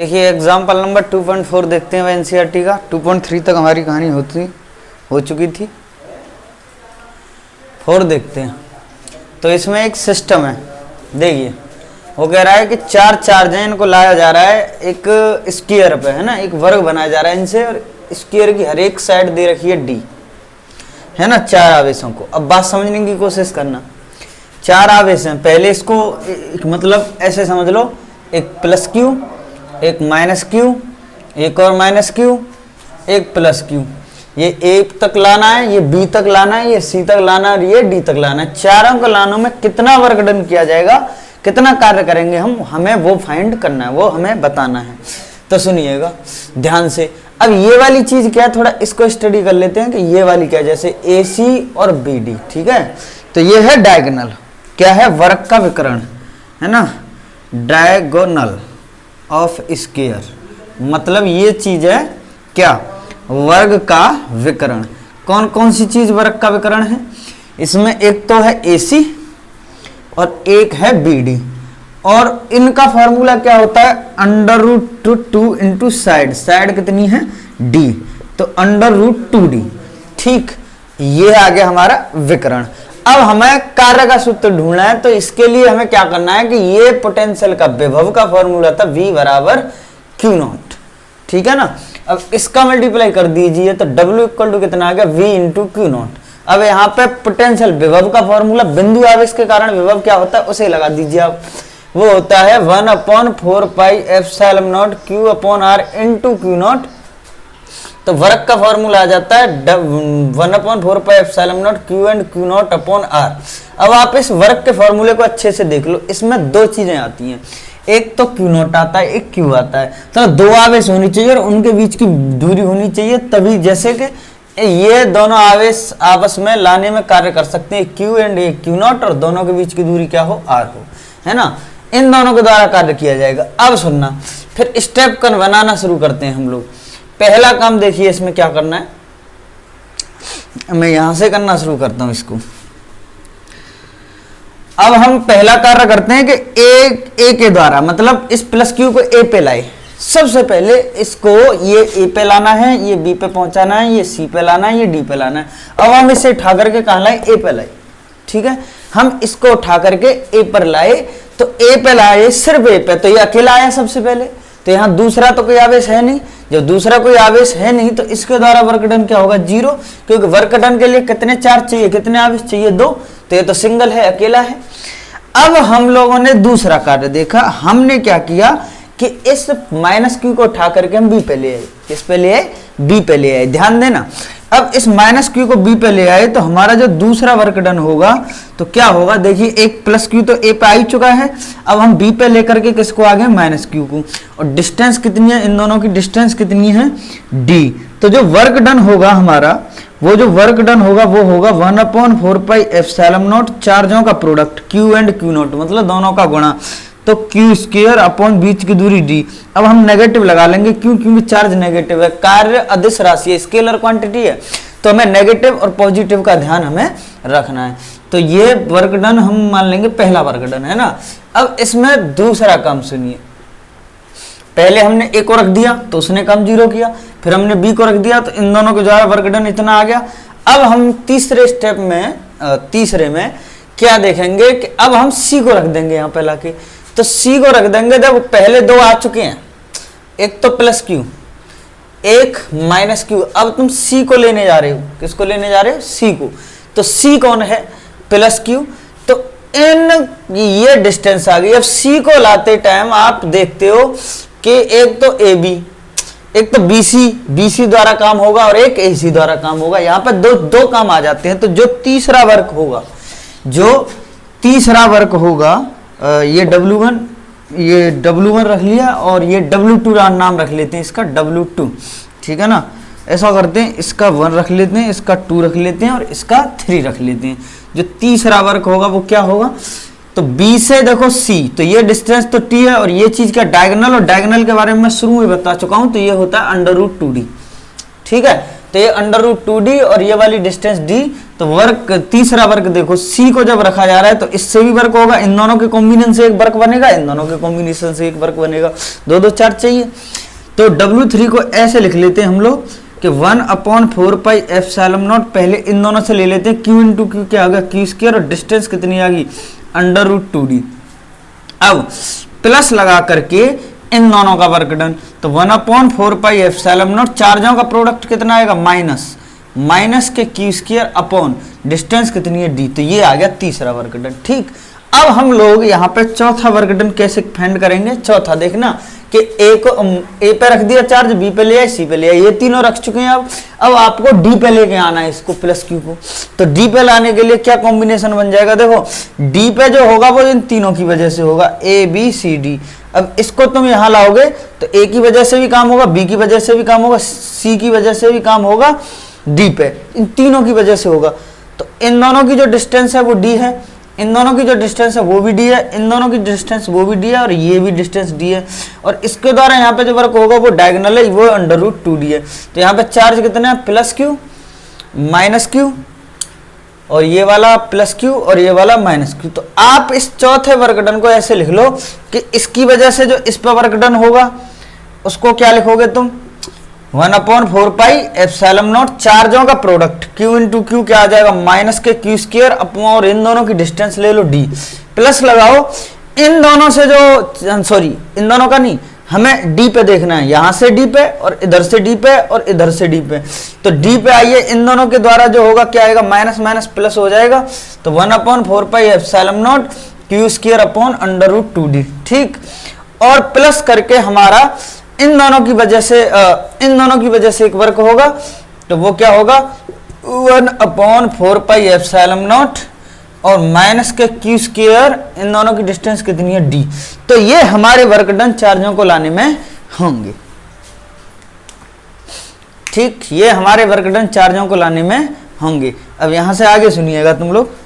देखिए example number 2.4 देखते हैं एनसीईआरटी का। 2.3 तक हमारी कहानी हो चुकी थी। 4 देखते हैं। तो इसमें एक सिस्टम है, देखिए वो कह रहा है कि 4 चार्ज हैं, इनको लाया जा रहा है एक स्क्वायर पे, है ना, एक वर्ग बनाया जा रहा है इनसे, और स्क्वायर की हर एक साइड दे रखी है डी, है ना, 4 आवेशों को। अब बात समझने की कोशिश करना। 4 आवेश हैं, पहले इसको मतलब ऐसे समझ लो, एक प्लस क्यू, एक माइनस क्यू, एक और माइनस क्यू, एक प्लस क्यू। ये ए तक लाना है, ये बी तक लाना है, ये सी तक लाना है और ये डी तक लाना है। चारों को लानों में कितना वर्क डन किया जाएगा, कितना कार्य करेंगे हम, हमें वो फाइंड करना है, वो हमें बताना है। तो सुनिएगा ध्यान से। अब ये वाली चीज क्या है, थोड़ा इसको स्टडी कर लेते हैं कि ये वाली क्या है। जैसे ए सी और बी डी, ठीक है, तो ये है डायगोनल, क्या है, वर्ग का विकर्ण, है ना, डायगोनल ऑफ स्क्वायर, मतलब ये चीज है क्या, वर्ग का विकर्ण। कौन कौन सी चीज वर्ग का विकर्ण है इसमें, एक तो है AC और एक है BD, और इनका फॉर्मूला क्या होता है, √2 इंटू साइड, साइड कितनी है D, तो √2D, ठीक, ये आ गया हमारा विकर्ण। अब हमें कार्य का सूत्र ढूंढना है, तो इसके लिए हमें क्या करना है कि ये पोटेंशियल का विभव का फॉर्मूला था V बराबर Q0, ठीक है ना। अब इसका मल्टीप्लाई कर दीजिए तो W इक्वल टू कितना आ गया, V इंटू Q0। अब यहाँ पे पोटेंशियल विभव का फॉर्मूला, बिंदु आवेश के कारण विभव क्या होता है उसे लगा दीजिए आप, वो होता है 1/4 pi epsilon nought Q upon R into Q0। तो वर्ग का फॉर्मूला आ जाता है 1/4 pi epsilon nought Q and Q0 upon R। अब आप इस वर्ग के फॉर्मूले को अच्छे से देख लो, इसमें 2 चीजें आती हैं, एक तो Q0 आता है, एक Q आता है। तो 2 आवेश होनी चाहिए और उनके बीच की दूरी होनी चाहिए, तभी जैसे कि ये दोनों आवेश आपस में लाने में कार्य कर सकते हैं, Q एंड Q0, और दोनों के बीच की दूरी क्या हो, R हो, है ना, इन दोनों के द्वारा कार्य किया जाएगा। अब सुनना, फिर स्टेप कन बनाना शुरू करते हैं हम लोग। पहला काम देखिए इसमें क्या करना है, मैं यहां से करना शुरू करता हूं इसको। अब हम पहला कार्य करते हैं कि ए के द्वारा, मतलब इस प्लस क्यू को ए पे लाए। सबसे पहले इसको ये ए पे लाना है, ये बी पे पहुंचाना है, ये सी पे लाना है, ये डी पे लाना है। अब हम इसे उठा करके कहां लाए, ए पे लाए, ठीक है। हम इसको उठा करके ए पर लाए, तो ए पे लाए, सिर्फ ए पे, तो ये अकेला आया सबसे पहले, तो यहाँ दूसरा तो कोई आवेश है नहीं। जब दूसरा कोई आवेश है नहीं तो इसके द्वारा वर्क डन क्या होगा, 0, क्योंकि वर्क डन के लिए कितने चार्ज चाहिए, कितने आवेश चाहिए, 2, तो ये तो सिंगल है, अकेला है। अब हम लोगों ने दूसरा कार्य देखा, हमने क्या किया कि इस माइनस क्यू को उठा करके हम बी पे ले आए, किस पे ले आए, बी पे ले आए, ध्यान देना। अब इस माइनस क्यू को बी पे ले आए तो हमारा जो दूसरा वर्क डन होगा तो क्या होगा, देखिए एक प्लस क्यू तो ए पे आ ही चुका है, अब हम बी पे लेकर के किसको आ गए, माइनस क्यू को, और डिस्टेंस कितनी है, इन दोनों की डिस्टेंस कितनी है, डी। तो जो वर्क डन होगा हमारा, वो जो वर्क डन होगा वो होगा 1/4 पाई एप्सिलॉन नॉट, चार्जों का प्रोडक्ट Q एंड Q0, मतलब दोनों का गुणा, तो Q स्क्वायर अपॉन बीच की दूरी D। अब हम नेगेटिव लगा लेंगे, क्यों, क्योंकि चार्ज नेगेटिव है, कार्य अदिश राशि है, स्केलर क्वांटिटी है, तो हमें नेगेटिव और पॉजिटिव का ध्यान हमें रखना है। तो ये वर्क डन हम मान लेंगे पहला वर्क डन, है ना। अब इसमें दूसरा काम सुनिए, पहले हमने ए को रख दिया तो उसने काम 0 किया, फिर हमने बी को रख दिया तो इन दोनों के द्वारा वर्क डन इतना आ गया। अब हम तीसरे स्टेप में, तीसरे में क्या देखेंगे कि अब हम सी को रख देंगे यहाँ पे लाके, तो सी को रख देंगे। देखो पहले 2 आ चुके हैं, एक तो प्लस क्यू, एक माइनस क्यू। अब तुम सी को लेने जा रहे हो, किसको लेने जा रहे हो, सी को, तो सी कौन है, प्लस क्यू, तो इन ये डिस्टेंस आ गई। अब सी को लाते टाइम आप देखते हो कि एक तो ए बी, एक तो BC द्वारा काम होगा और एक AC द्वारा काम होगा, यहाँ पर दो काम आ जाते हैं। तो जो तीसरा वर्क होगा, ये W1 रख लिया और ये W2 नाम रख लेते हैं, इसका W2, ठीक है ना। ऐसा करते हैं, इसका 1 रख लेते हैं, इसका 2 रख लेते हैं और इसका 3 रख लेते हैं। जो तीसरा वर्क होगा वो क्या होगा, तो B से देखो C, तो ये डिस्टेंस तो T है, और ये चीज क्या, डायगोनल, और डायगोनल के बारे में मैं शुरू में बता चुका हूं, तो ये होता है √2D, ठीक है। तो ये अंडर रूट 2d और ये वाली डिस्टेंस d। तो वर्क, तीसरा वर्क देखो, c को जब रखा जा रहा है तो इससे भी वर्क होगा, इन दोनों के कॉम्बिनेशन से एक वर्क बनेगा, इन दोनों के कॉम्बिनेशन से एक वर्क बनेगा, दो दो चार चाहिए। तो W3 को ऐसे लिख लेते हैं हम लोग कि 1/4 पाई एप्सिलॉन नॉट, पहले इन दोनों से ले लेते हैं, Q इंटू क्यू क्या आ गया Q स्क्वायर, और डिस्टेंस कितनी आ गई अंडर रूट 2d। अब प्लस लगा करके इन दोनों का वर्क डन, तो 1/4 पाई एप्सिलॉन नॉट, चार्जों का प्रोडक्ट कितना आएगा माइनस के Q स्क्वायर अपॉन डिस्टेंस कितनी है d। तो ये आ गया तीसरा वर्क डन। ठीक, अब हम लोग यहाँ पे चौथा वर्क डन कैसे फाइंड करेंगे। चौथा देखना कि ए को ए पे रख दिया चार्ज, बी पे ले आए, सी पे ले आए, ये तीनों रख चुके हैं। अब आपको डी पे लेके आना है इसको, प्लस क्यू को। तो डी पे लाने के लिए क्या कॉम्बिनेशन बन जाएगा, देखो डी पे जो होगा वो इन तीनों की वजह से होगा, ए बी सी डी। अब इसको तुम यहाँ लाओगे तो ए की वजह से भी काम होगा, बी की वजह से भी काम होगा, सी की वजह से भी काम होगा, डी पे इन तीनों की वजह से होगा। तो इन दोनों की जो डिस्टेंस है वो डी है, इन दोनों की जो डिस्टेंस है वो भी डी है, इन दोनों की डिस्टेंस वो भी डी है, और ये भी डिस्टेंस डी है। और इसके द्वारा यहाँ पे जो वर्क होगा वो डायगोनल है, वो अंडर रूट 2d है। तो यहाँ पे चार्ज कितना है, प्लस क्यू माइनस क्यू, और ये वाला प्लस क्यू और ये वाला माइनस क्यू। तो आप इस चौथे वर्क डन को ऐसे लिख लो कि इसकी वजह से जो इस पर वर्क डन होगा उसको क्या लिखोगे तुम, 1/4 पाई एप्सिलॉन नॉट, चार्जों का प्रोडक्ट Q इंटू क्यू क्या आ जाएगा माइनस के Q स्क्वायर अपॉन, और इन दोनों की डिस्टेंस ले लो d, प्लस लगाओ इन दोनों से जो, सॉरी इन दोनों का नहीं, हमें d पे देखना है, यहां से d पे और इधर से d पे और इधर से d पे। तो d पे आइए, इन दोनों के द्वारा जो होगा क्या आएगा, माइनस माइनस प्लस हो जाएगा। तो 1/4 pi epsilon nought Q square upon under root 2d। ठीक, और प्लस करके हमारा इन दोनों की वजह से एक वर्क होगा, तो वो क्या होगा 1/4 पाई एप्सिलॉन नॉट और माइनस के Q स्क्वायर, इन दोनों की डिस्टेंस कितनी है d। तो ये हमारे वर्क डन चार्जों को लाने में होंगे। ठीक, ये हमारे वर्क डन चार्जों को लाने में होंगे। अब यहां से आगे सुनिएगा तुम लोग,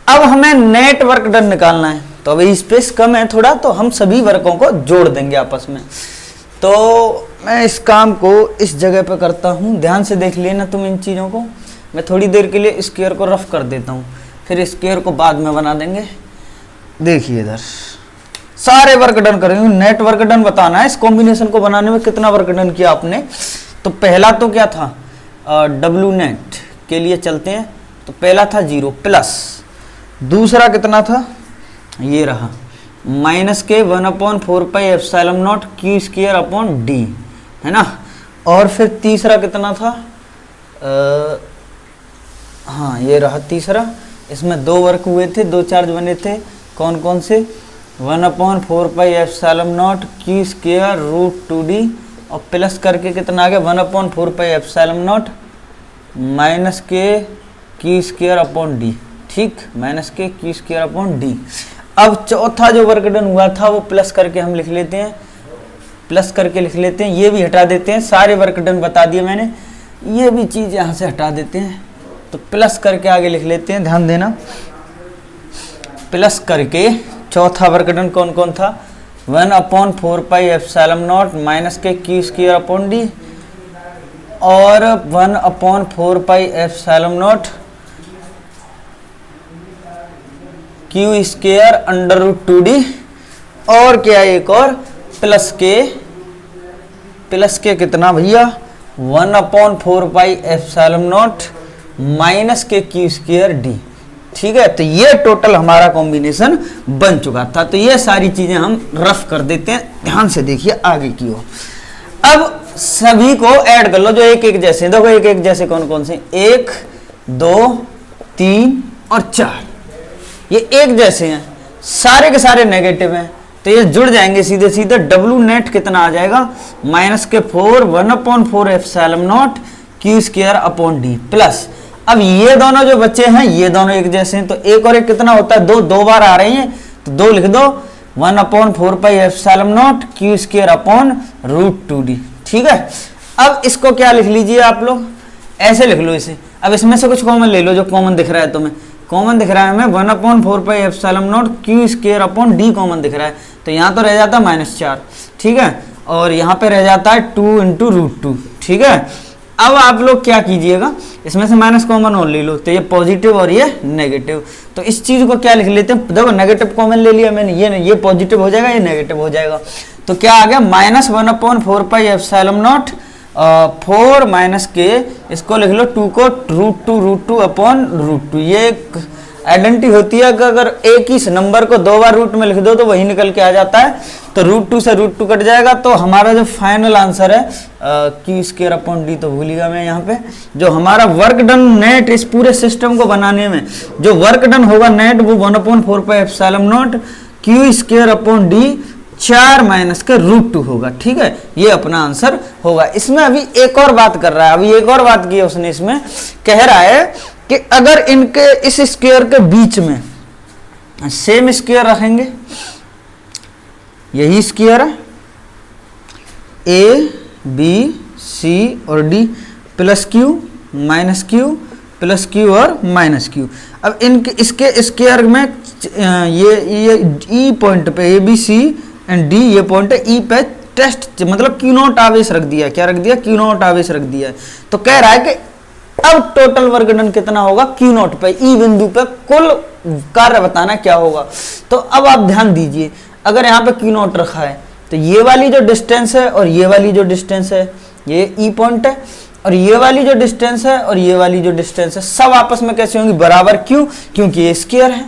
अब हमें नेट वर्क डन निकालना है। तो अभी स्पेस कम है थोड़ा, तो हम सभी वर्कों को जोड़ देंगे आपस में। तो मैं इस काम को इस जगह पे करता हूँ, ध्यान से देख लेना तुम इन चीज़ों को। मैं थोड़ी देर के लिए स्क्वायर को रफ कर देता हूँ, फिर स्क्वायर को बाद में बना देंगे। देखिए इधर सारे वर्क डन करेंगे, नेट वर्क डन बताना है इस कॉम्बिनेशन को बनाने में कितना वर्क डन किया आपने। तो पहला तो क्या था, डब्ल्यू नेट के लिए चलते हैं। तो पहला था 0 प्लस, दूसरा कितना था, ये रहा माइनस के 1/4 pi epsilon nought Q square upon d, है ना। और फिर तीसरा कितना था, हाँ ये रहा तीसरा। इसमें दो वर्क हुए थे, दो चार्ज बने थे, कौन कौन से, 1/4 pi epsilon nought Q square root 2d, और प्लस करके कितना आ गया 1/4 पाई एप्सिलॉन नॉट माइनस के Q स्क्वायर अपॉन d। ठीक, माइनस के Q स्क्वायर अपॉन d। अब चौथा जो वर्क डन हुआ था वो प्लस करके हम लिख लेते हैं, प्लस करके लिख लेते हैं, ये भी हटा देते हैं। सारे वर्क डन बता दिए मैंने, ये भी चीज़ यहाँ से हटा देते हैं। तो प्लस करके आगे लिख लेते हैं, ध्यान देना। प्लस करके चौथा वर्क डन कौन कौन था, 1/4 पाई एप्सिलॉन नॉट माइनस के Q स्क्वायर अपॉन d, और 1/4 pi epsilon nought Q square under root 2d, और क्या एक और प्लस के कितना भैया 1/4 पाई एप्सिलॉन नॉट माइनस के Q स्क्वायर d। ठीक है, तो ये टोटल हमारा कॉम्बिनेशन बन चुका था। तो ये सारी चीजें हम रफ कर देते हैं, ध्यान से देखिए आगे की ओर। अब सभी को ऐड कर लो जो एक एक जैसे, देखो एक एक जैसे कौन कौन से, 1 2 3 और 4, ये एक जैसे हैं, सारे के सारे नेगेटिव हैं। तो ये जुड़ जाएंगे सीधे सीधे। डब्ल्यू नेट कितना आ जाएगा, माइनस के 4 1/4 epsilon nought Q square upon d plus. अब ये दोनों जो बच्चे हैं ये दोनों एक जैसे हैं, तो एक और एक कितना होता है, दो बार आ रही हैं, तो 2 लिख दो, 1/4 pi epsilon nought Q square upon root 2d। ठीक है, अब इसको क्या लिख लीजिए आप लोग, ऐसे लिख लो इसे। अब इसमें से कुछ कॉमन ले लो जो कॉमन दिख रहा है तुम्हें, कॉमन दिख रहा है हमें 1/4πε0 q square upon d common दिख रहा है, तो यहाँ तो रह जाता है -4, ठीक है, और यहाँ पे रह जाता है 2 × √2, ठीक है। अब आप लोग क्या कीजिएगा, इसमें से माइनस कॉमन और ले लो, तो ये पॉजिटिव और ये नेगेटिव, तो इस चीज को क्या लिख लेते हैं, देखो नेगेटिव कॉमन ले लिया मैंने, ये पॉजिटिव हो जाएगा, ये नेगेटिव हो जाएगा, तो क्या आ गया -1/4πε0 4 माइनस के, इसको लिख लो 2 को √2 अपॉन √2। ये एक आइडेंटिटी होती है कि अगर एक ही नंबर को 2 बार रूट में लिख दो तो वही निकल के आ जाता है, तो √2 से √2 कट जाएगा, तो हमारा जो फाइनल आंसर है क्यू स्क्वायर अपॉन डी, तो भूलिएगा मैं यहाँ पे, जो हमारा वर्क डन नेट इस पूरे सिस्टम को बनाने में जो वर्क डन होगा नेट, वो 1/4πε0 q square upon d 4 minus के √2 होगा, ठीक है, ये अपना आंसर होगा। इसमें अभी एक और बात कर रहा है, अभी एक और बात की है उसने, इसमें कह रहा है कि अगर इनके इस स्क्वायर के बीच में सेम स्क्वायर रखेंगे, यही स्क्वायर है ए बी सी और D plus Q minus Q plus Q और माइनस क्यू, अब इनके इसके स्क्वायर में ये ई पॉइंट पे A B C and D, ये पॉइंट है ई पे टेस्ट, मतलब क्यू नॉट आवेश रख दिया, क्या रख दिया, क्यू नॉट आवेश रख दिया है, तो कह रहा है कि अब टोटल वर्क डन कितना होगा क्यू नॉट पे, ई बिंदु पे कुल कार्य बताना क्या होगा। तो अब आप ध्यान दीजिए, अगर यहाँ पे क्यू नॉट रखा है तो ये वाली जो डिस्टेंस है और ये वाली जो डिस्टेंस है, ये ई पॉइंट है, और ये वाली जो डिस्टेंस है और ये वाली जो डिस्टेंस है, सब आपस में कैसे होंगी, बराबर, क्यों, क्योंकि ये स्क्वायर है,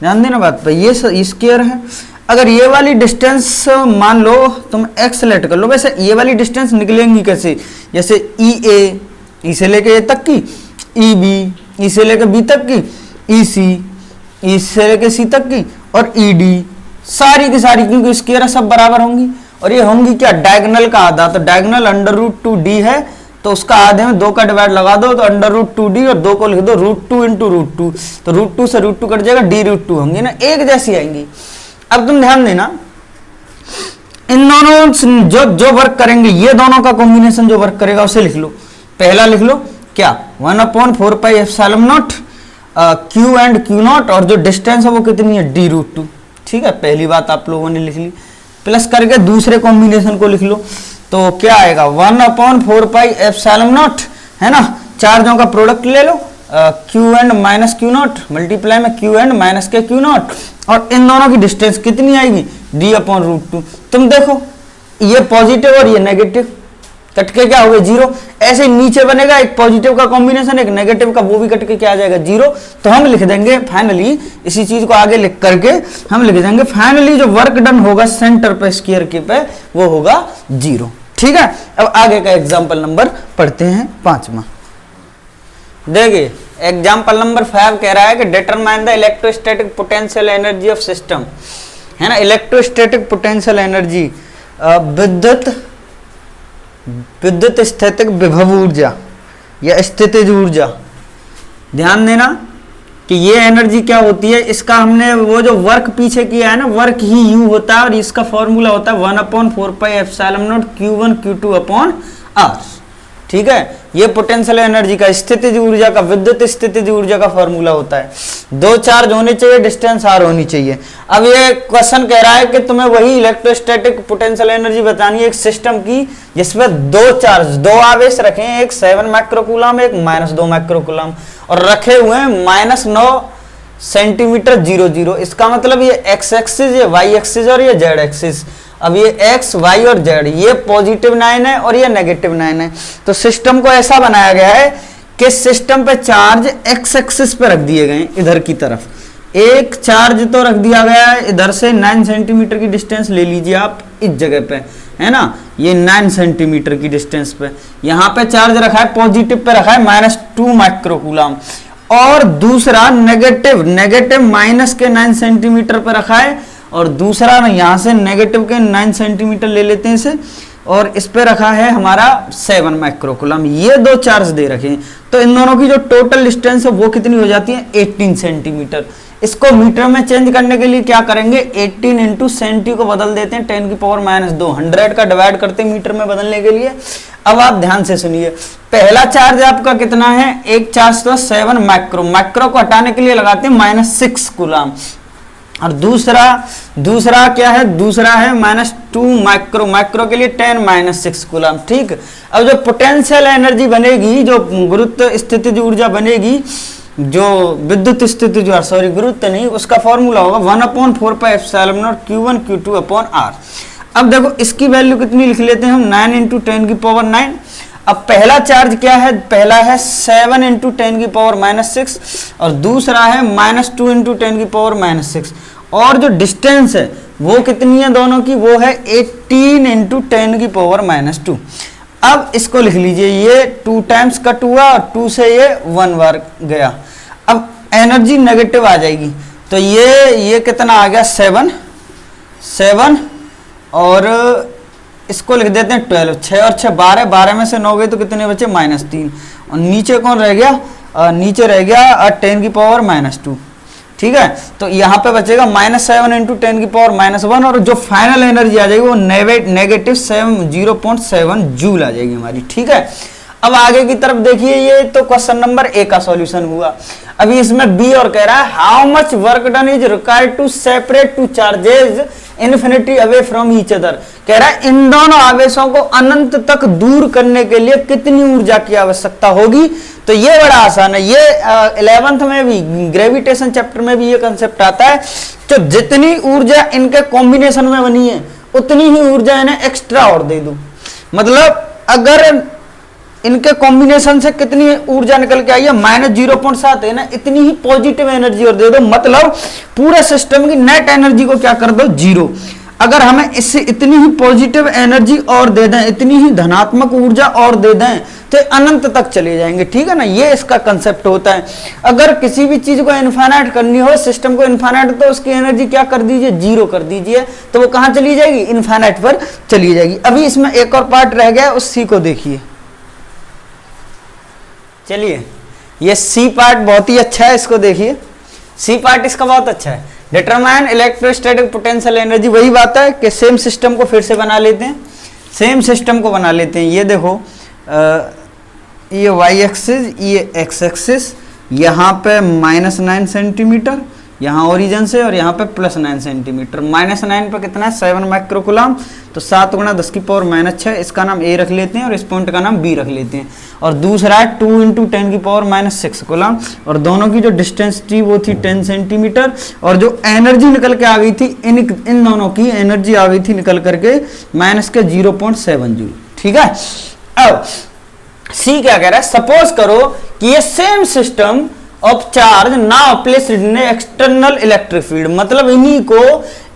ध्यान देना बात पे, ये स्क्वायर है। अगर ये वाली डिस्टेंस मान लो तुम x सेलेक्ट कर लो, वैसे ये वाली डिस्टेंस निकलेंगी कैसे, जैसे ई ए, ई से लेके ए तक की, ई बी, ई से लेके बी तक की, ई सी, ई से लेके सी तक की, और ई डी, सारी की सारी, क्योंकि स्क्वायर सब बराबर होंगी, और ये होंगी क्या, डायगोनल का आधा, तो डायगोनल √2d है, तो उसका आधे में 2 का डिवाइड लगा दो, तो √2d और 2 को लिख दो √2 × √2, तो √2 से √2 कट जाएगा, d√2 होंगी ना, एक जैसी आएंगी। अब तुम ध्यान देना, इन दोनों जो वर्क करेंगे, ये दोनों का कॉम्बिनेशन जो वर्क करेगा उसे लिख लो, पहला लिख लो क्या, 1/4πε0 क्यू एंड क्यू नॉट, और जो डिस्टेंस है वो कितनी है, d√2, ठीक है, पहली बात आप लोगों ने लिख ली, प्लस करके दूसरे कॉम्बिनेशन को लिख लो, तो क्या आएगा 1/4πε0 है ना, चार्जों का प्रोडक्ट ले लो, q and minus q not multiply में क्यू एंड माइनस के क्यू नॉट, और इन दोनों की डिस्टेंस कितनी आएगी, d/√2। तुम देखो ये पॉजिटिव और ये नेगेटिव कट के क्या हो गया, 0, ऐसे नीचे बनेगा एक पॉजिटिव का कॉम्बिनेशन एक नेगेटिव का, वो भी कट के क्या आ जाएगा, 0। तो हम लिख देंगे फाइनली, इसी चीज को आगे लिख करके हम लिख देंगे फाइनली जो वर्क डन होगा सेंटर पे स्क्वायर के पे, वो होगा 0, ठीक है। अब आगे का एग्जाम्पल नंबर पढ़ते हैं 5वां। देखिए एग्जाम्पल नंबर 5 कह रहा है कि determine the electrostatic potential energy of system, है ना, इलेक्ट्रोस्टैटिक पोटेंशियल एनर्जी, विद्युत स्थितिक विभव ऊर्जा या स्थितिज ऊर्जा। ध्यान देना कि ये एनर्जी क्या होती है, इसका हमने वो जो वर्क पीछे किया है ना, वर्क ही यू होता है, और इसका फॉर्मूला होता है 1/4πε0 Q1 Q2 अपॉन R, ठीक है। ये पोटेंशियल एनर्जी का, स्थितिज ऊर्जा का, विद्युत स्थितिज ऊर्जा का फॉर्मूला होता है, 2 चार्ज होने चाहिए, डिस्टेंस r होनी चाहिए। अब ये क्वेश्चन कह रहा है कि तुम्हें वही इलेक्ट्रोस्टैटिक पोटेंशियल एनर्जी बतानी है एक सिस्टम की जिसमें 2 चार्ज, 2 आवेश रखे हैं, एक 7 माइक्रोकूलम एक -2 माइक्रोकूलम, और रखे हुए हैं -9 सेंटीमीटर 0, इसका मतलब ये x एक्सिस, ये y एक्सिस और ये z एक्सिस। अब ये x, y और z, ये पॉजिटिव 9 है और ये नेगेटिव 9 है। तो सिस्टम को ऐसा बनाया गया है कि सिस्टम पे चार्ज x एक्सिस पे रख दिए गए इधर की तरफ, एक चार्ज तो रख दिया गया है इधर से 9 सेंटीमीटर की डिस्टेंस ले लीजिए आप इस जगह पे, है ना, ये 9 सेंटीमीटर की डिस्टेंस पे यहाँ पे चार्ज रखा है, पॉजिटिव पे रखा है -2 माइक्रोकूलम, और दूसरा नेगेटिव माइनस के 9 सेंटीमीटर पे रखा है, और दूसरा यहाँ से नेगेटिव के 9 सेंटीमीटर ले लेते हैं इसे, और इस पे रखा है हमारा 7 माइक्रोकूलम। ये 2 चार्ज दे रखे हैं, तो इन दोनों की जो टोटल डिस्टेंस है वो कितनी हो जाती है, 18 सेंटीमीटर। इसको मीटर में चेंज करने के लिए क्या करेंगे, 18 इंटू सेंटी को बदल देते हैं 10 की पावर -2, 100 का डिवाइड करते हैं मीटर में बदलने के लिए। अब आप ध्यान से सुनिए, पहला चार्ज आपका कितना है, एक चार्ज तो 7 माइक्रो, माइक्रो को हटाने के लिए लगाते हैं -6 कूलम, और दूसरा क्या है, दूसरा है -2 माइक्रो, माइक्रो के लिए 10 -6 कूलम। ठीक, अब जो पोटेंशियल एनर्जी बनेगी, जो गुरुत्व स्थितिज ऊर्जा बनेगी, जो विद्युत स्थिति जो सॉरी गुरुत्व नहीं, उसका फॉर्मूला होगा 1/4πε0 Q1 Q2/R। अब देखो इसकी वैल्यू कितनी लिख लेते हैं हम, 9 × 10 की पावर 9। अब पहला चार्ज क्या है, पहला है 7 × 10 की पावर -6 और दूसरा है -2 × 10 की पावर -6, और जो डिस्टेंस है वो कितनी है दोनों की, वो है 18 × 10 की पावर -2। अब इसको लिख लीजिए, ये 2 टाइम्स कट हुआ और 2 से ये 1 बार गया। अब एनर्जी नेगेटिव आ जाएगी, तो ये कितना आ गया, 7 और इसको लिख देते हैं 12, 6 और 6 12, 12 में से 9 गए तो कितने बचे, -3, और नीचे कौन रह गया, नीचे रह गया 10 की पावर -2। ठीक है, तो यहाँ पे बचेगा -7 × 10 की पावर -1, और जो फाइनल एनर्जी आ जाएगी वो नेगेटिव 0.7 जूल आ जाएगी हमारी। ठीक है, अब आगे की तरफ देखिए, ये तो क्वेश्चन नंबर ए का सॉल्यूशन हुआ। अभी इसमें बी और कह रहा है, how much work done is required to separate two charges infinity away from each other. कह रहा है इन दोनों आवेशों को अनंत तक दूर करने के लिए कितनी ऊर्जा की आवश्यकता होगी। तो ये बड़ा आसान है, ये 11th में भी ग्रेविटेशन चैप्टर में भी ये कंसेप्ट आता है। तो जितनी ऊर्जा इनके कॉम्बिनेशन में बनी है उतनी ही ऊर्जा इन्हें एक्स्ट्रा और दे दो। मतलब अगर इनके कॉम्बिनेशन से कितनी ऊर्जा निकल के आई है, -0.7 है ना, इतनी ही पॉजिटिव एनर्जी और दे दो। मतलब पूरे सिस्टम की नेट एनर्जी को क्या कर दो, 0। अगर हमें इससे इतनी ही पॉजिटिव एनर्जी और दे दें, इतनी ही धनात्मक ऊर्जा और दे दें, तो अनंत तक चले जाएंगे। ठीक है ना, ये इसका कंसेप्ट होता है। अगर किसी भी चीज को इनफाइनाइट करनी हो, सिस्टम को इनफाइनाइट, तो उसकी एनर्जी क्या कर दीजिए, 0 कर दीजिए, तो वो कहां चली जाएगी, इनफाइनाइट पर चली जाएगी। अभी इसमें एक और पार्ट रह गया, उस सी को देखिए। चलिए, ये सी पार्ट बहुत ही अच्छा है, इसको देखिए। सी पार्ट इसका बहुत अच्छा है, डिटरमाइन इलेक्ट्रोस्टैटिक पोटेंशियल एनर्जी। वही बात है कि सेम सिस्टम को फिर से बना लेते हैं, सेम सिस्टम को बना लेते हैं। ये देखो, ये वाई एक्सिस, ये एक्स एक्सिस, यहाँ पे -9 सेंटीमीटर यहाँ ओरिजिन से, और यहाँ पे +9 सेंटीमीटर। -9 पे कितना है, 7 माइक्रो कूलम, तो 7 × 10 की पावर -6, इसका नाम ए रख लेते हैं और इस पॉइंट का नाम बी रख लेते हैं। और दूसरा है 2 × 10 की पावर -6 कूलम, और दोनों की जो डिस्टेंस थी वो थी 10 सेंटीमीटर, और जो एनर्जी निकल के आ गई थी, इन दोनों की एनर्जी आ गई थी निकल करके -0.7 जूल। ठीक है, अब सी क्या कह रहा है, सपोज करो कि ये same system of charge now placed in external electric field, मतलब इन्हीं को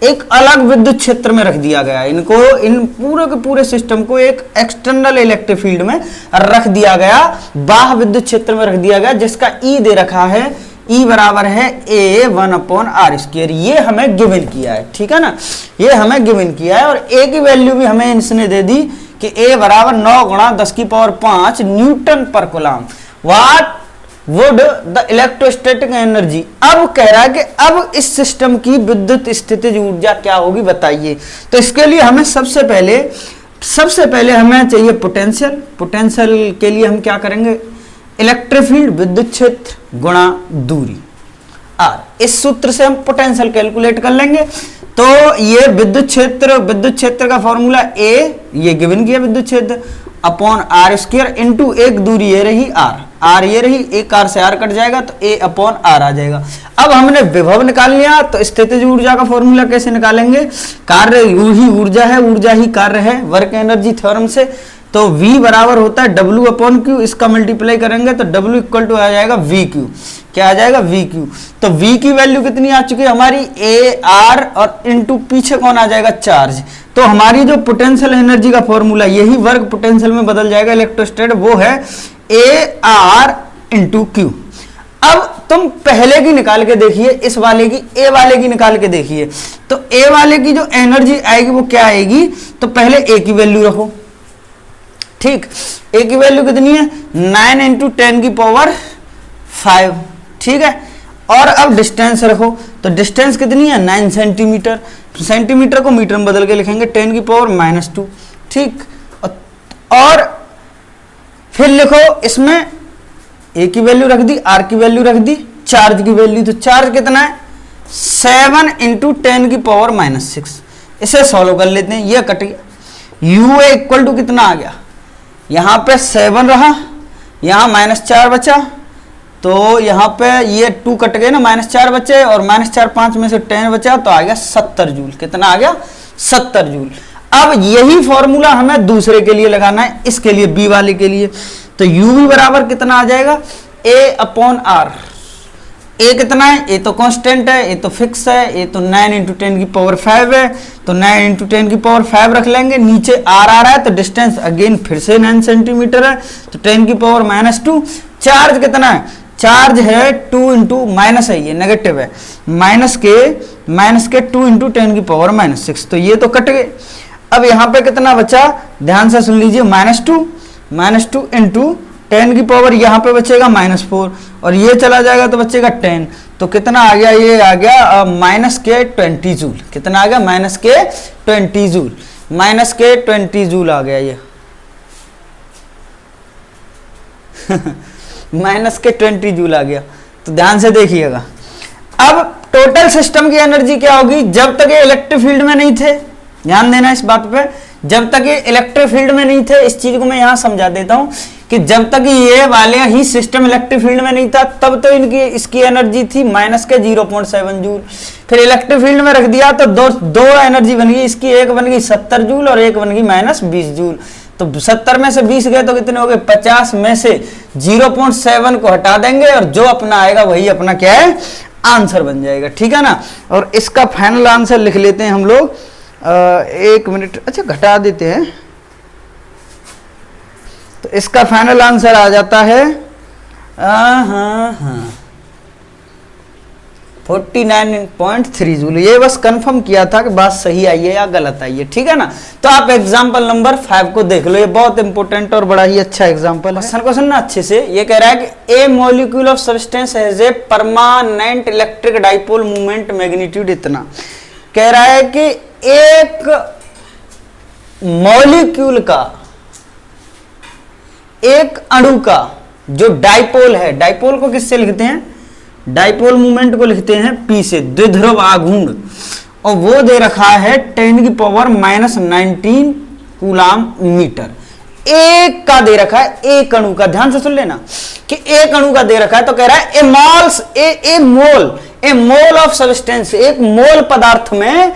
एक अलग विद्युत क्षेत्र में रख दिया गया। इनको, इन पूरे के पूरे सिस्टम को एक एक्सटर्नल इलेक्ट्रिक फील्ड में रख दिया गया, बाह्य विद्युत क्षेत्र में रख दिया गया, जिसका ई दे रखा है, ई बराबर है A 1/r²। ये हमें गिवन किया है। ठीक है ना, ये हमें गिवन किया है, और ए की वैल्यू भी हमें इसने दे दी कि A बराबर 9 × 10 की पावर 5 न्यूटन पर coulomb. What would the electrostatic energy. अब कह रहा है कि अब इस सिस्टम की विद्युत स्थितिज ऊर्जा क्या होगी बताइए। तो इसके लिए हमें सबसे पहले हमें चाहिए पोटेंशियल। पोटेंशियल के लिए हम क्या करेंगे, इलेक्ट्रिक फील्ड विद्युत क्षेत्र गुणा दूरी r। इस सूत्र से हम पोटेंशियल कैलकुलेट कर लेंगे। तो ये विद्युत क्षेत्र का फॉर्मूला A, ये गिवन किया विद्युत क्षेत्र, अपॉन r² इंटू एक दूरी ये रही r ये रही, एक r से r कट जाएगा तो A/r आ जाएगा। अब हमने विभव निकाल लिया, तो स्थितिज ऊर्जा का फॉर्मूला कैसे निकालेंगे, कार्य ही ऊर्जा है, ऊर्जा ही कार्य है, वर्क एनर्जी थ्योरम से। तो V बराबर होता है W/Q, इसका मल्टीप्लाई करेंगे तो W इक्वल टू आ जाएगा VQ। क्या आ जाएगा, VQ। तो V की वैल्यू कितनी आ चुकी है हमारी, AR, और इंटू पीछे कौन आ जाएगा, चार्ज। तो हमारी जो पोटेंशियल एनर्जी का फॉर्मूला, यही वर्क पोटेंशियल में बदल जाएगा इलेक्ट्रोस्टैटिक, वो है AR × Q। अब तुम पहले की निकाल के देखिए, इस वाले की, A वाले की निकाल के देखिए। तो A वाले की जो एनर्जी आएगी वो क्या आएगी, तो पहले A की वैल्यू रखो। ठीक, A की वैल्यू कितनी है, 9 × 10 की पावर 5। ठीक है, और अब डिस्टेंस रखो, तो डिस्टेंस कितनी है 9 सेंटीमीटर, सेंटीमीटर को मीटर में बदल के लिखेंगे 10⁻², ठीक। और फिर लिखो इसमें ए की वैल्यू रख दी, आर की वैल्यू रख दी, चार्ज की वैल्यू, तो चार्ज कितना है 7 × 10⁻⁶। इसे सॉल्व कर लेते हैं, ये कट गया। यू इक्वल टू कितना आ गया, यहाँ पे 7 रहा, यहाँ -4 बचा, तो यहाँ पे ये 2 कट गए ना, -4 बचे और -4 5 में से 10 बचा, तो आ गया 70 जूल। कितना आ गया 70 जूल। अब यही फॉर्मूला हमें दूसरे के लिए लगाना है, इसके लिए बी वाले के लिए, तो यू भी बराबर कितना आ जाएगा A/R। ए कितना है, ए तो कांस्टेंट है, ए तो फिक्स है, ए तो 9 × 10⁵ है, तो 9 × 10⁵ रख लेंगे, नीचे आर आ रहा है, तो डिस्टेंस अगेन फिर से 9 सेंटीमीटर है, तो 10⁻²। चार्ज कितना है, चार्ज है 2 × माइनस है, ये नेगेटिव है, माइनस के 2 × 10⁻⁶, तो ये तो कट गए। अब यहाँ पे कितना बचा, ध्यान से सुन लीजिए, -2 × 10⁻, यहाँ पे बचेगा -4 और ये चला जाएगा तो बचेगा 10, तो कितना आ गया, ये आ गया -20 जूल। कितना आ गया -20 जूल, -20 जूल आ गया ये -20 जूल आ गया। तो ध्यान से देखिएगा, अब टोटल सिस्टम की एनर्जी क्या होगी जब तक ये इलेक्ट्रिक फील्ड में नहीं थे, ध्यान देना इस बात पे, जब तक ये इलेक्ट्रिक फील्ड में नहीं थे, इस चीज को मैं यहां समझा देता हूं कि जब तक ये वाले ही सिस्टम इलेक्ट्रिक फील्ड में नहीं था तब तो इसकी एनर्जी थी -0.7 जूल। फिर इलेक्ट्रिक फील्ड में रख दिया तो दो एनर्जी बन गई, इसकी एक बन गई 70 जूल और एक बन गई -20 जूल। तो 70 में से 20 गए तो कितने हो गए, 50 में से 0.7 को हटा देंगे और जो अपना आएगा वही अपना क्या है, आंसर बन जाएगा, ठीक है ना। और इसका फाइनल आंसर लिख लेते हैं हम लोग, 1 मिनट, अच्छा घटा देते हैं, तो इसका फाइनल आंसर आ जाता है 49.3 जूल। ये बस कंफर्म किया था कि बात सही आई है या गलत आई है, ठीक है ना। तो आप एग्जांपल नंबर 5 को देख लो, ये बहुत इंपॉर्टेंट और बड़ा ही अच्छा एग्जांपल है। क्वेश्चन को सुनना अच्छे से, ये कह रहा है कि a molecule of substance has a permanent electric dipole movement magnitude इतना। कह रहा है कि एक मॉलिक्यूल का, एक अणु का जो डाइपोल है, डाइपोल को किससे लिखते हैं, डाइपोल मूवमेंट को लिखते हैं P से, द्विध्रुव आघूर्ण, और वो दे रखा है 10⁻⁹ कूलाम मीटर। एक का दे रखा है, एक अणु का, ध्यान से सुन लेना कि एक अणु का दे रखा है, तो कह रहा है ए मोल ऑफ सब्सटेंस, एक मोल पदार्थ में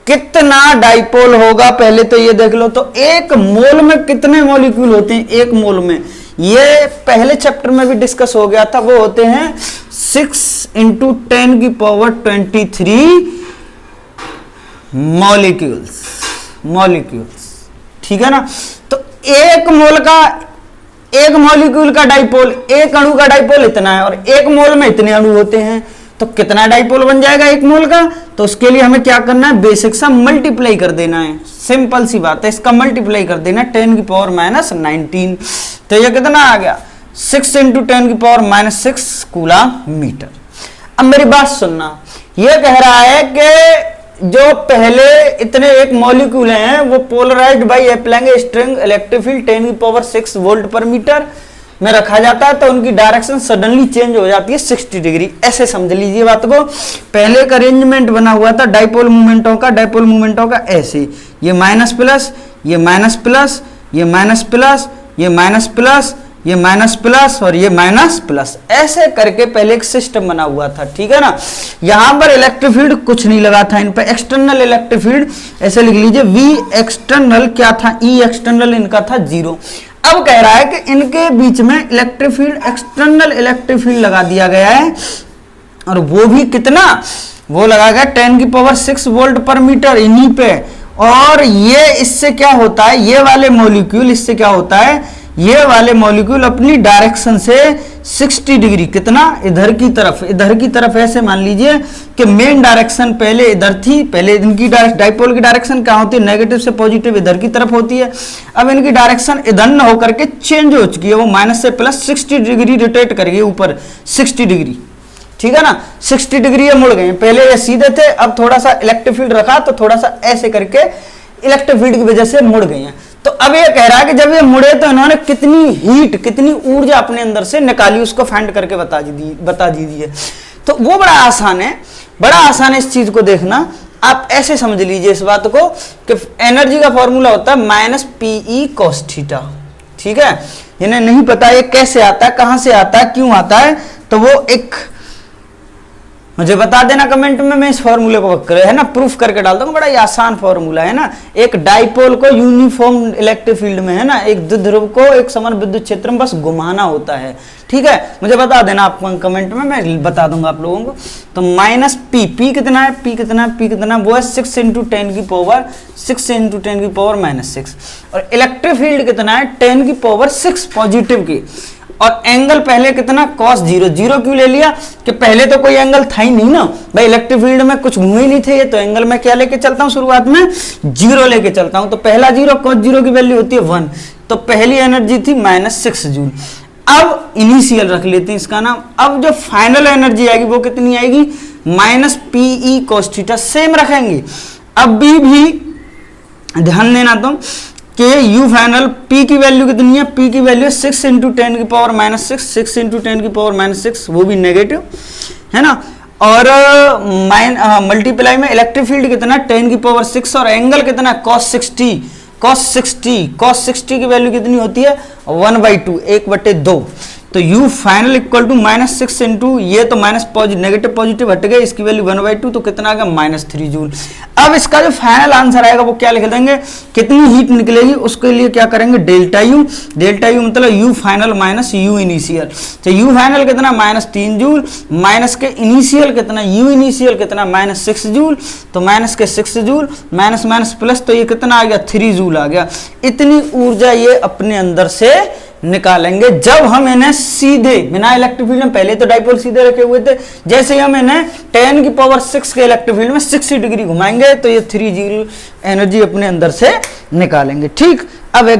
कितना डाइपोल होगा, पहले तो ये देख लो। तो एक मोल में कितने मॉलिक्यूल होते हैं, एक मोल में, ये पहले चैप्टर में भी डिस्कस हो गया था, वो होते हैं 6 × 10⁻23 मॉलिक्यूल्स, ठीक है ना। तो एक मॉलिक्यूल का डाइपोल, एक अणु का डाइपोल इतना है और एक मोल में इतने अणु होते हैं, तो कितना डाइपोल बन जाएगा एक मोल का, तो उसके लिए हमें क्या करना है, बेसिक सा मल्टीप्लाई कर देना है, सिंपल सी बात है, इसका मल्टीप्लाई कर देना 10⁻⁹। तो ये कितना आ गया 6 × 10⁻⁶ कूलाम मीटर। अब मेरी बात सुनना, ये कह रहा है कि जो पहले इतने एक मॉलिक्यूल हैं वो polarised by applying string electric field 10⁶ volt पर मीटर में रखा जाता है, तो उनकी डायरेक्शन सडनली चेंज हो जाती है 60 डिग्री। ऐसे समझ लीजिए बात को, पहले एक अरेंजमेंट बना हुआ था डाइपोल मूवमेंटों का ऐसे, ये माइनस प्लस, ये माइनस प्लस, ये माइनस प्लस, ये माइनस प्लस, ये माइनस प्लस और ये माइनस प्लस, ऐसे करके पहले एक सिस्टम बना हुआ था, ठीक है ना। यहां पर इलेक्ट्रिक फील्ड कुछ नहीं लगा था, इन पर एक्सटर्नल इलेक्ट्रिक फील्ड ऐसे लिख लीजिए, V एक्सटर्नल क्या था, E एक्सटर्नल इनका था 0। अब कह रहा है कि इनके बीच में electric field, external electric field लगा दिया गया है, और वो भी कितना, वो लगा गया 10⁶ वोल्ट पर मीटर इन्हीं पे। और ये इससे क्या होता है, ये वाले मॉलिक्यूल, इससे क्या होता है, ये वाले मॉलिक्यूल अपनी डायरेक्शन से 60 डिग्री, कितना, इधर की तरफ ऐसे मान लीजिए कि मेन डायरेक्शन पहले इधर थी, पहले इनकी डाइपोल की डायरेक्शन क्या होती है, नेगेटिव से पॉजिटिव इधर की तरफ होती है। अब इनकी डायरेक्शन इधर न होकर के चेंज हो चुकी है, वो माइनस से प्लस 60 डिग्री रोटेट करेगी ऊपर 60 डिग्री, ठीक है ना, 60 डिग्री ये मुड़ गए, पहले ये सीधे थे, अब थोड़ा सा इलेक्ट्रिक फील्ड रखा तो थोड़ा सा ऐसे करके इलेक्ट्रिक फील्ड की वजह से मुड़ गए हैं। तो अब ये कह रहा है कि जब ये मुड़े तो इन्होंने कितनी हीट, कितनी ऊर्जा अपने अंदर से निकाली, उसको फाइंड करके बता दीजिए। तो वो बड़ा आसान है, बड़ा आसान है इस चीज को देखना। आप ऐसे समझ लीजिए इस बात को कि एनर्जी का फॉर्मूला होता है माइनस पीई कॉस थीटा, ठीक है। इन्हें नहीं पता ये कैसे आता है, कहां से आता है, क्यों आता है, तो वो एक मुझे बता देना कमेंट में, मैं इस फॉर्मूले को है ना प्रूफ करके डाल दूंगा। बड़ा ही आसान फॉर्मूला है ना। एक डाइपोल को यूनिफॉर्म इलेक्ट्रिक फील्ड में है ना, एक द्विध्रुव को एक समान विद्युत क्षेत्र में बस घुमाना होता है, ठीक है। मुझे बता देना आप कमेंट में, मैं बता दूंगा आप लोगों को। तो माइनस पी, पी कितना है, पी कितना है, पी कितना है, वो है 6 × 10 की पावर 6 × 10 की पावर -6, और इलेक्ट्रिक फील्ड कितना है 10 की पावर 6 पॉजिटिव की। और एंगल पहले कितना cos 0, 0 क्यों ले लिया कि पहले तो कोई एंगल था ही नहीं ना भाई, इलेक्ट्रिक फील्ड में कुछ हुए ही नहीं थे ये, तो एंगल में क्या लेके चलता हूं, शुरुआत में 0 लेके चलता हूं। तो पहला 0, cos 0 की वैल्यू होती है 1, तो पहली एनर्जी थी -6 जूल। अब इनिशियल रख लेते हैं इसका नाम। अब जो फाइनल एनर्जी आएगी वो कितनी आएगी, -PE cos थीटा, सेम रखेंगे। अब भी ध्यान देना तुम कि यू फाइनल पी की वैल्यू कितनी है, पी की वैल्यू 6 × 10 की पावर -6, 6 × 10 की पावर -6, वो भी नेगेटिव है ना। और मल्टीप्लाई में इलेक्ट्रिक फील्ड कितना है 10 की पावर 6, और एंगल कितना है cos 60 की वैल्यू कितनी होती है 1/2, 1/2। तो u final equal to -6 into ये तो नेगेटिव पॉजिटिव हट गए, इसकी वैल्यू 1/2, तो कितना आ गया -3 जूल। अब इसका जो फाइनल आंसर आएगा वो क्या लिख देंगे, कितनी हीट निकलेगी उसके लिए क्या करेंगे, डेल्टा यू मतलब u final minus u initial. तो u फाइनल कितना -3 जूल, माइनस के इनिशियल कितना u इनिशियल कितना -6 जूल, तो माइनस के 6 जूल माइनस माइनस प्लस, तो ये कितना आ गया 3 जूल आ गया। इतनी ऊर्जा ये अपने अंदर से निकालेंगे जब हम इन्हें सीधे बिना इलेक्ट्रिक फील्ड में, पहले तो डाइपोल सीधे रखे हुए थे, जैसे ही हम इन्हें 10 की पावर 6 के इलेक्ट्रिक फील्ड में 60 डिग्री घुमाएंगे तो ये 3 जूल एनर्जी अपने अंदर से निकालेंगे, ठीक। अब एक